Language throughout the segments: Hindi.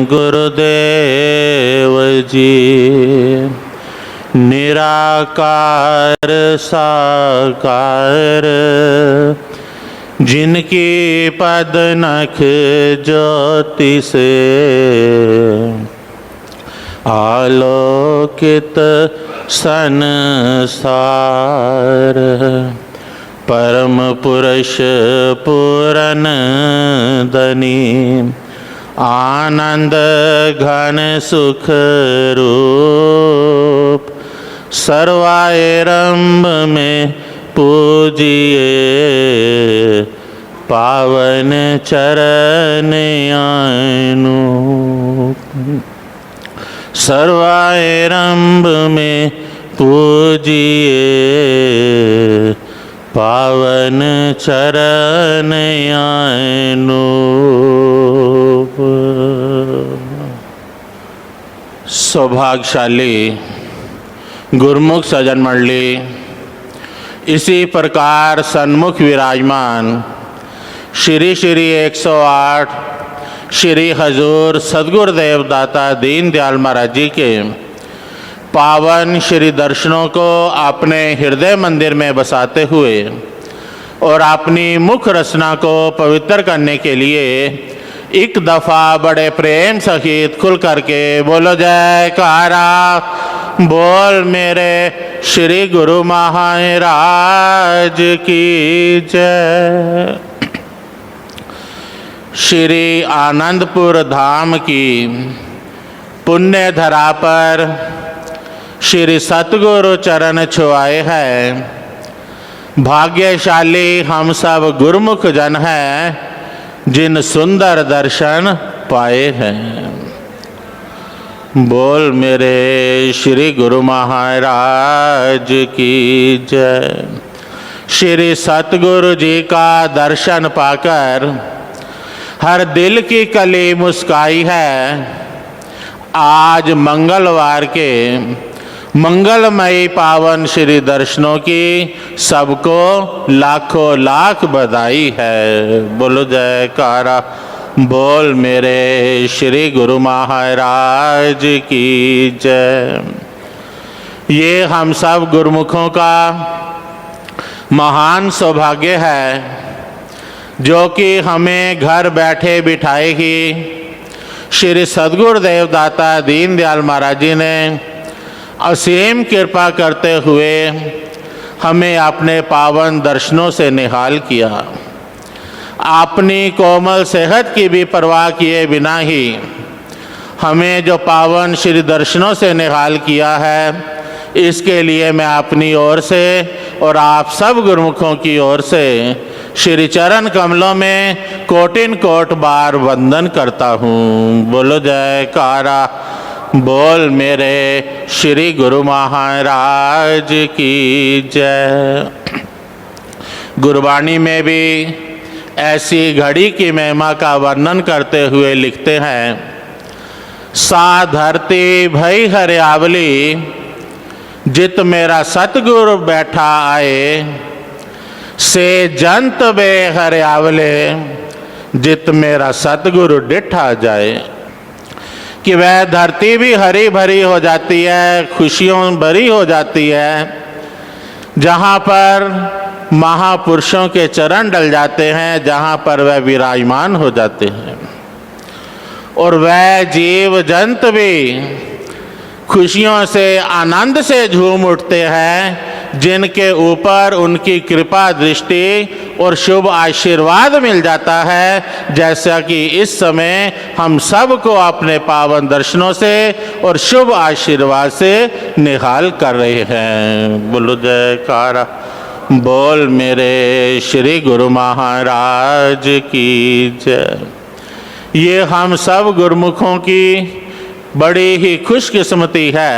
गुरुदेव जी निराकार साकार, जिनकी पद नख ज्योति से आलोकित संसार। परम पुरुष पूरन धनी, आनंद घन सुख रूप, सर्वारंभ में पूजिए पावन चरण अनूप। सर्वारंभ में पूजिए पावन चरण अनूप। सौभाग्यशाली गुरुमुख सज्जन मंडली, इसी प्रकार सन्मुख विराजमान श्री श्री 108 श्री हजूर सद्गुरुदेव दाता दीन दयाल महाराज जी के पावन श्री दर्शनों को अपने हृदय मंदिर में बसाते हुए और अपनी मुख रचना को पवित्र करने के लिए एक दफ़ा बड़े प्रेम सहित खुल करके बोलो जयकारा। बोल मेरे श्री गुरु महाराज की जय। श्री आनंदपुर धाम की पुण्य धरा पर श्री सतगुरु चरण छुआए हैं। भाग्यशाली हम सब गुरुमुख जन हैं, जिन सुंदर दर्शन पाए हैं। बोल मेरे श्री गुरु महाराज की जय। श्री सतगुरु जी का दर्शन पाकर हर दिल की कली मुस्काई है। आज मंगलवार के मंगलमयी पावन श्री दर्शनों की सबको लाखों लाख बधाई है। बोलो जयकारा। बोल मेरे श्री गुरु महाराज की जय। ये हम सब गुरुमुखों का महान सौभाग्य है, जो कि हमें घर बैठे बिठाए ही श्री सद्गुरुदेव दाता दीन दयाल महाराज जी ने असीम कृपा करते हुए हमें अपने पावन दर्शनों से निहाल किया। अपनी कोमल सेहत की भी परवाह किए बिना ही हमें जो पावन श्री दर्शनों से निहाल किया है, इसके लिए मैं अपनी ओर से और आप सब गुरुमुखों की ओर से श्री चरण कमलों में कोटिन कोट बार वंदन करता हूँ। बोलो जयकारा। बोल मेरे श्री गुरु महाराज की जय। गुरबाणी में भी ऐसी घड़ी की महिमा का वर्णन करते हुए लिखते हैं, सा धरती भई हरियावली, जित मेरा सतगुरु बैठा आए, से जंत बे हरियावले, जित मेरा सतगुरु डिठा जाए। कि वह धरती भी हरी भरी हो जाती है, खुशियों भरी हो जाती है, जहाँ पर महापुरुषों के चरण डल जाते हैं, जहाँ पर वह विराजमान हो जाते हैं। और वह जीव जंत भी खुशियों से आनंद से झूम उठते हैं, जिनके ऊपर उनकी कृपा दृष्टि और शुभ आशीर्वाद मिल जाता है, जैसा कि इस समय हम सबको अपने पावन दर्शनों से और शुभ आशीर्वाद से निहाल कर रहे हैं। बोलो जयकारा। बोल मेरे श्री गुरु महाराज की जय। ये हम सब गुरुमुखों की बड़ी ही खुशकिस्मती है,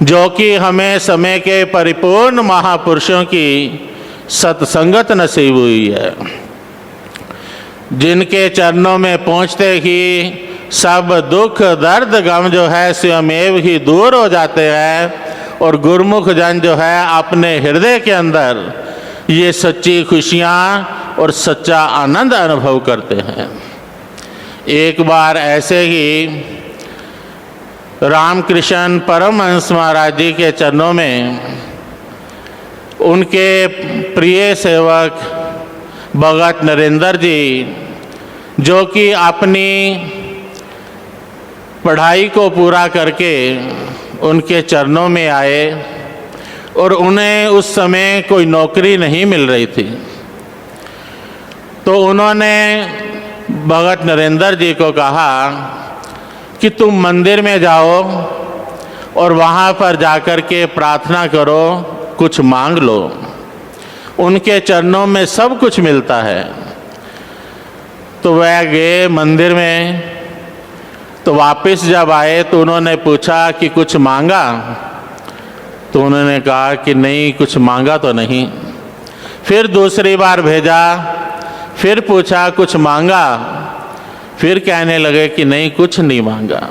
जो कि हमें समय के परिपूर्ण महापुरुषों की सत्संगत नसीब हुई है, जिनके चरणों में पहुँचते ही सब दुख दर्द गम जो है स्वयमेव ही दूर हो जाते हैं और गुरुमुख जन जो है अपने हृदय के अंदर ये सच्ची खुशियाँ और सच्चा आनंद अनुभव करते हैं। एक बार ऐसे ही रामकृष्ण परमहंस महाराज जी के चरणों में उनके प्रिय सेवक भगत नरेंद्र जी, जो कि अपनी पढ़ाई को पूरा करके उनके चरणों में आए और उन्हें उस समय कोई नौकरी नहीं मिल रही थी, तो उन्होंने भगत नरेंद्र जी को कहा कि तुम मंदिर में जाओ और वहाँ पर जाकर के प्रार्थना करो, कुछ मांग लो, उनके चरणों में सब कुछ मिलता है। तो वह गए मंदिर में, तो वापस जब आए तो उन्होंने पूछा कि कुछ मांगा, तो उन्होंने कहा कि नहीं, कुछ मांगा तो नहीं। फिर दूसरी बार भेजा, फिर पूछा कुछ मांगा, फिर कहने लगे कि नहीं, कुछ नहीं मांगा।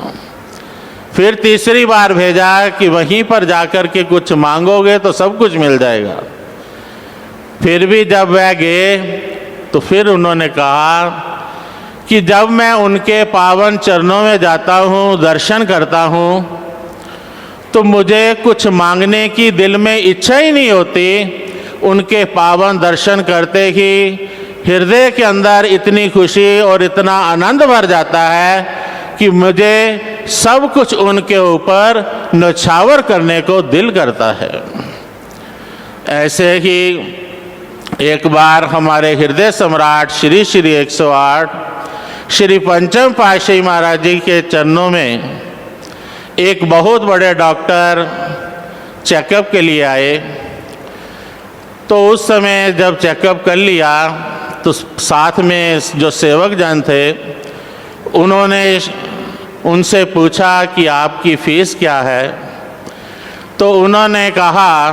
फिर तीसरी बार भेजा कि वहीं पर जाकर के कुछ मांगोगे तो सब कुछ मिल जाएगा। फिर भी जब वह गए तो फिर उन्होंने कहा कि जब मैं उनके पावन चरणों में जाता हूँ, दर्शन करता हूँ, तो मुझे कुछ मांगने की दिल में इच्छा ही नहीं होती। उनके पावन दर्शन करते ही हृदय के अंदर इतनी खुशी और इतना आनंद भर जाता है कि मुझे सब कुछ उनके ऊपर न्यौछावर करने को दिल करता है। ऐसे ही एक बार हमारे हृदय सम्राट श्री श्री 108 श्री पंचम पातशाही महाराज जी के चरणों में एक बहुत बड़े डॉक्टर चेकअप के लिए आए। तो उस समय जब चेकअप कर लिया तो साथ में जो सेवक जन थे उन्होंने उनसे पूछा कि आपकी फीस क्या है। तो उन्होंने कहा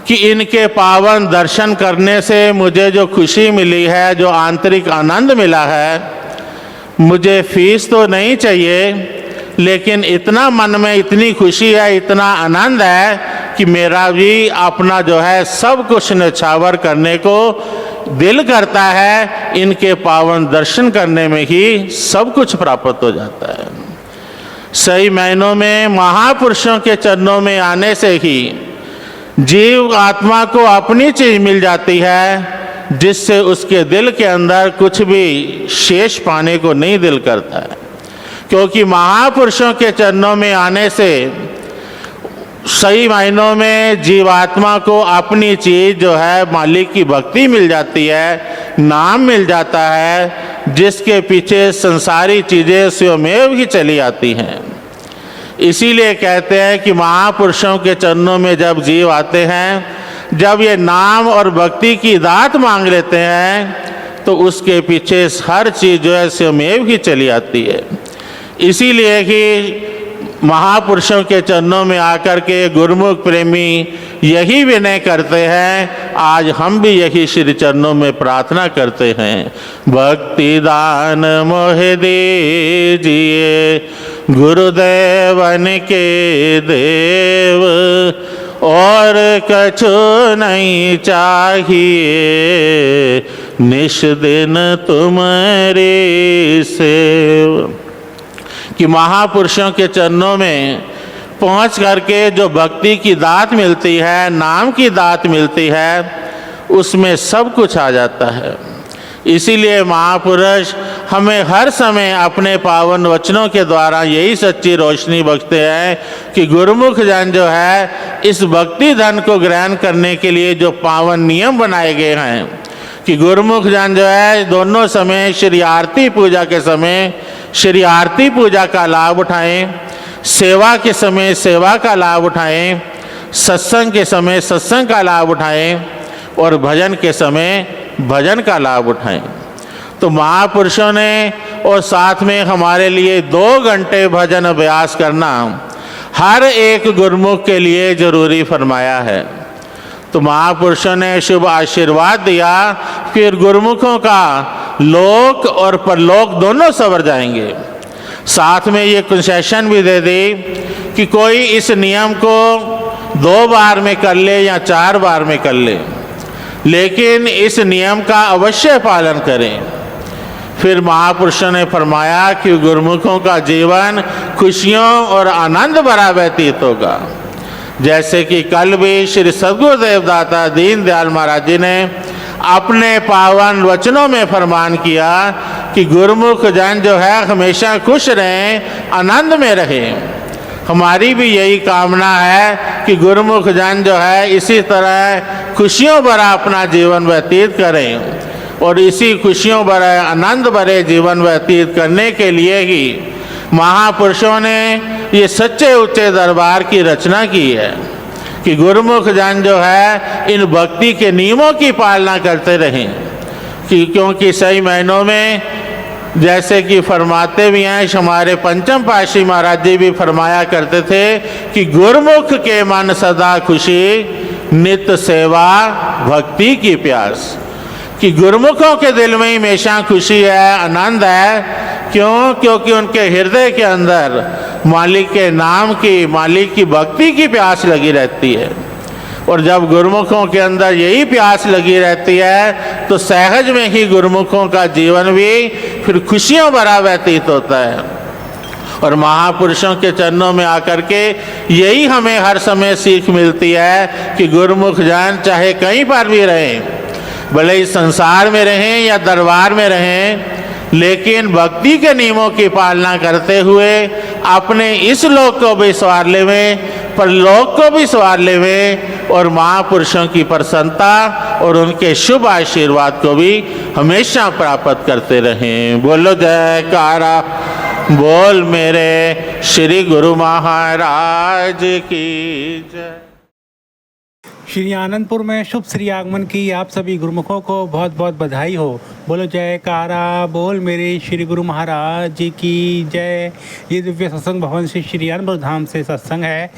कि इनके पावन दर्शन करने से मुझे जो खुशी मिली है, जो आंतरिक आनंद मिला है, मुझे फीस तो नहीं चाहिए, लेकिन इतना मन में इतनी खुशी है, इतना आनंद है कि मेरा भी अपना जो है सब कुछ न्यौछावर करने को दिल करता है। इनके पावन दर्शन करने में ही सब कुछ प्राप्त हो जाता है। सही मायनों में महापुरुषों के चरणों में आने से ही जीव आत्मा को अपनी चीज मिल जाती है, जिससे उसके दिल के अंदर कुछ भी शेष पाने को नहीं दिल करता है। क्योंकि महापुरुषों के चरणों में आने से सही मायनों में जीवात्मा को अपनी चीज जो है मालिक की भक्ति मिल जाती है, नाम मिल जाता है, जिसके पीछे संसारी चीजें स्वयमेव ही चली आती हैं। इसीलिए कहते हैं कि महापुरुषों के चरणों में जब जीव आते हैं, जब ये नाम और भक्ति की दात मांग लेते हैं, तो उसके पीछे हर चीज जो है स्वयमेव ही चली आती है। इसीलिए कि महापुरुषों के चरणों में आकर के गुरुमुख प्रेमी यही विनय करते हैं, आज हम भी यही श्री चरणों में प्रार्थना करते हैं। भक्ति दान मोहे दीजिए गुरुदेवन के देव, और कछु नहीं चाहिए, निश दिन तुम्हारी सेव। कि महापुरुषों के चरणों में पहुंच करके जो भक्ति की दात मिलती है, नाम की दात मिलती है, उसमें सब कुछ आ जाता है। इसीलिए महापुरुष हमें हर समय अपने पावन वचनों के द्वारा यही सच्ची रोशनी बख्शते हैं कि गुरुमुख जन जो है इस भक्ति धन को ग्रहण करने के लिए जो पावन नियम बनाए गए हैं, कि गुरुमुख जन जो है दोनों समय श्री आरती पूजा के समय श्री आरती पूजा का लाभ उठाएं, सेवा के समय सेवा का लाभ उठाएं, सत्संग के समय सत्संग का लाभ उठाएं, और भजन के समय भजन का लाभ उठाएं। तो महापुरुषों ने और साथ में हमारे लिए 2 घंटे भजन अभ्यास करना हर एक गुरुमुख के लिए जरूरी फरमाया है। तो महापुरुषों ने शुभ आशीर्वाद दिया, फिर गुरुमुखों का लोक और परलोक दोनों सवर जाएंगे। साथ में ये कंसेशन भी दे दी कि कोई इस नियम को 2 बार में कर ले या 4 बार में कर ले, लेकिन इस नियम का अवश्य पालन करें। फिर महापुरुषों ने फरमाया कि गुरुमुखों का जीवन खुशियों और आनंद भरा व्यतीत होगा। जैसे कि कल भी श्री सद्गुरुदेव दाता दीन दयाल महाराज जी ने अपने पावन वचनों में फरमान किया कि गुरुमुख जन जो है हमेशा खुश रहें, आनंद में रहें। हमारी भी यही कामना है कि गुरुमुख जन जो है इसी तरह खुशियों भरा अपना जीवन व्यतीत करें और इसी खुशियों भरे आनंद भरे जीवन व्यतीत करने के लिए ही महापुरुषों ने ये सच्चे उच्चे दरबार की रचना की है कि गुरुमुख जन जो है इन भक्ति के नियमों की पालना करते रहें क्योंकि सही महीनों में जैसे कि फरमाते भी हैं, हमारे पंचम पातशाही महाराज जी भी फरमाया करते थे कि गुरुमुख के मन सदा खुशी, नित्य सेवा भक्ति की प्यास। कि गुरुमुखों के दिल में हमेशा खुशी है, आनंद है। क्यों? क्योंकि उनके हृदय के अंदर मालिक के नाम की, मालिक की भक्ति की प्यास लगी रहती है। और जब गुरुमुखों के अंदर यही प्यास लगी रहती है तो सहज में ही गुरुमुखों का जीवन भी फिर खुशियों भरा व्यतीत होता है। और महापुरुषों के चरणों में आकर के यही हमें हर समय सीख मिलती है कि गुरुमुख जन चाहे कहीं पर भी रहें, भले ही संसार में रहें या दरबार में रहें, लेकिन भक्ति के नियमों की पालना करते हुए अपने इस लोक को भी संवार लेवें, परलोक को भी संवार लेवें और महापुरुषों की प्रसन्नता और उनके शुभ आशीर्वाद को भी हमेशा प्राप्त करते रहें। बोलो जयकारा बोल मेरे श्री गुरु महाराज की जय। श्री आनंदपुर में शुभ श्री आगमन की आप सभी गुरुमुखों को बहुत बहुत बधाई हो। बोलो जयकारा बोल मेरे श्री गुरु महाराज जी की जय। ये दिव्य सत्संग भवन श्री आनंदपुर धाम से सत्संग है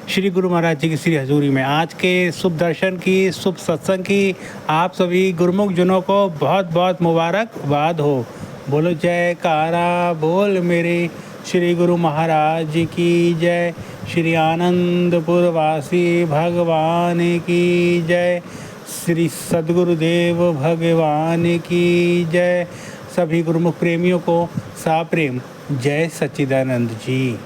श्री गुरु महाराज जी की श्री हजूरी में। आज के शुभ दर्शन की, शुभ सत्संग की आप सभी गुरुमुख जनों को बहुत बहुत मुबारकबाद हो। बोलो जयकारा बोल मेरे श्री गुरु महाराज जी की जय। श्री आनंदपुर वासी भगवान की जय। श्री सद्गुरुदेव भगवान की जय। सभी गुरुमुख प्रेमियों को साप्रेम जय सच्चिदानंद जी।